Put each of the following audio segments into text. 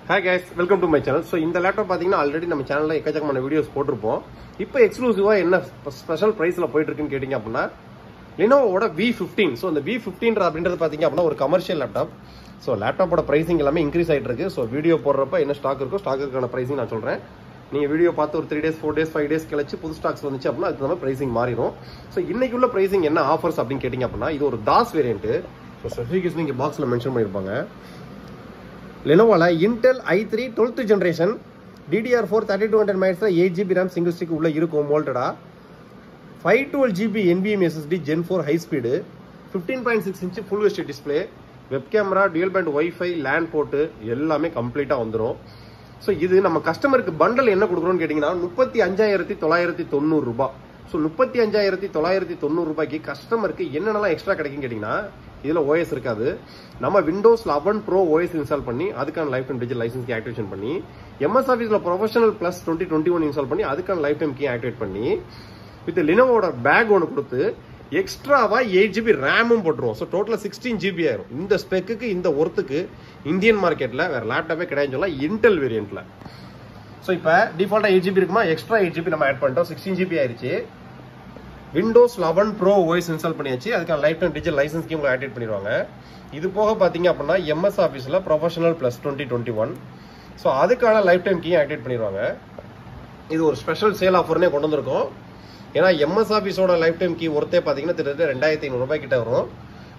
Hi guys, welcome to my channel. So இந்த laptop பாத்தீங்கன்னா already நம்ம சேனல்ல எக்கச்சக்கமான வீடியோஸ் போட்டிருப்போம். இப்போ எக்ஸ்க்ளூசிவா என்ன ஸ்பெஷல் பிரைஸ்ல போயிட்டு இருக்குன்னு கேட்டிங்க அப்படின்னா Lenovoட V15. ஸோ இந்த V15 அப்படின்றது பாத்தீங்க அப்படின்னா ஒரு கமர்ஷியல் லேப்டாப். ஸோ லேப்டாப்போட பிரைசிங் எல்லாமே இன்க்ரீஸ் ஆயிட்டு இருக்கு. ஸோ வீடியோ போடுறப்ப என்ன ஸ்டாக் இருக்கோ ஸ்டாக்குக்கான பிரைசிங் நான் சொல்றேன். நீங்க வீடியோ பார்த்து ஒரு 3 days 4 days 5 days கழிச்சு புது ஸ்டாக்ஸ் வந்துச்சு அப்படின்னா அதுக்கு நம்ம பிரைசிங் மாறிடும். ஸோ இன்னைக்கு உள்ள பிரைசிங் என்ன ஆஃபர்ஸ் அப்படின்னு கேட்டிங்க அப்படின்னா இது ஒரு தாஸ் வேரியன்ட். ஸோ ஸ்பெசிஃபிகேஷன் இங்கே பாக்ஸ்ல மென்ஷன் பண்ணியிருப்பாங்க. Lenovoல Intel i3 12th generation DDR4 3200 MHz 8GB RAM single stick உள்ள இருக்கும் மோல்டடா 512GB NVMe SSD Gen 4 high speed 15.6 inch full HD display web camera dual band Wi-Fi LAN port எல்லாமே கம்ப்ளீட்டா வந்துரும். So இது நம்ம கஸ்டமருக்கு பண்டல் என்ன கொடுக்குறோம்னு கேட்டிங்கனா 35990 ரூபாய். சோ 35990 ரூபாய்க்கு கஸ்டமருக்கு என்னென்னலாம் எக்ஸ்ட்ரா கிடைக்கும் கேட்டிங்கனா இதுல OS இருக்காது. நம்ம Windows 11 Pro OS இன்ஸ்டால் பண்ணி அதுக்கான life time digital license key activation பண்ணி MS Officeல ப்ரொஃபஷனல் பிளஸ் 2021 இன்ஸ்டால் பண்ணி அதுக்கான லைஃப் டைம் கீ ஆக்டிவேட் பண்ணி வித் Lenovoட பேக் ஒன்னு கொடுத்து எக்ஸ்ட்ராவா 8GB ரேமும் போட்டுருவோம். ஸோ டோட்டலா 16GB ஆயிரும். இந்த ஸ்பெக்குக்கு இந்த ஒர்த்துக்கு இந்தியன் மார்க்கெட்ல வேற லேப்டாப்பே கிடையாதுன்னு சொல்லலாம் இன்டெல் வேரியன்ட்ல. ஸோ இப்போ டிஃபால்ட்டா 8GB இருக்குமா, எக்ஸ்ட்ரா 8GB நம்ம ஆட் பண்ணிட்டோம், 16GB ஆயிருச்சு. Windows 11 Pro OS இன்ஸ்டால் பண்ணியாச்சு. அதுக்கான life time digital license key உங்களுக்கு ஆக்டிவேட் பண்ணிடுவாங்க. இது போக பாத்தீங்க அப்படின்னா MS Officeல ப்ரொஃபஷனல் பிளஸ் 2021 ஸோ அதுக்கான லைஃப் டைம் கீ ஆக்டிவேட் பண்ணிடுவாங்க. இது ஒரு ஸ்பெஷல் சேல் ஆஃபர்னே கொண்டு வந்திருக்கோம். ஏன்னா MS Officeோட லைஃப் டைம் கீ ஒருத்தே பாத்தீங்கன்னா கிட்டத்தட்ட 2500 ரூபாய் கிட்ட வரும்.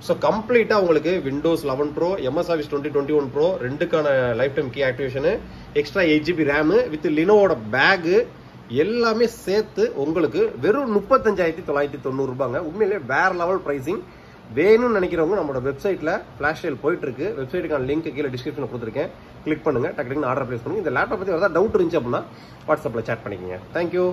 ஸோ கம்ப்ளீட்டா உங்களுக்கு Windows 11 Pro MS Office 2021 Pro ரெண்டுக்கான life time key activation extra 8GB RAM with Lenovoட பேக் எல்லாமே சேர்த்து உங்களுக்கு வெறும் 35990 ரூபாங்க. உண்மையிலேயே வேற லெவல் பிரைசிங். வேணும்னு நினைக்கிறவங்க நம்மளோட வெப்சைட்ல ஃபிளாஷ் சேல் போயிட்டு இருக்கு. வெப்சைட்டுக்கான லிங்க் கீழே டிஸ்கிரிப்ஷன்ல கொடுத்துருக்கேன். கிளிக் பண்ணுங்க, டக்கு ஆர்டர் பிளேஸ் பண்ணுங்க. இந்த லேப்டாப் பத்தி ஏதாவது டவுட் இருந்துச்சு அப்படின்னா வாட்ஸ்அப்ல சேட் பண்ணிக்கோங்க. தேங்க்யூ.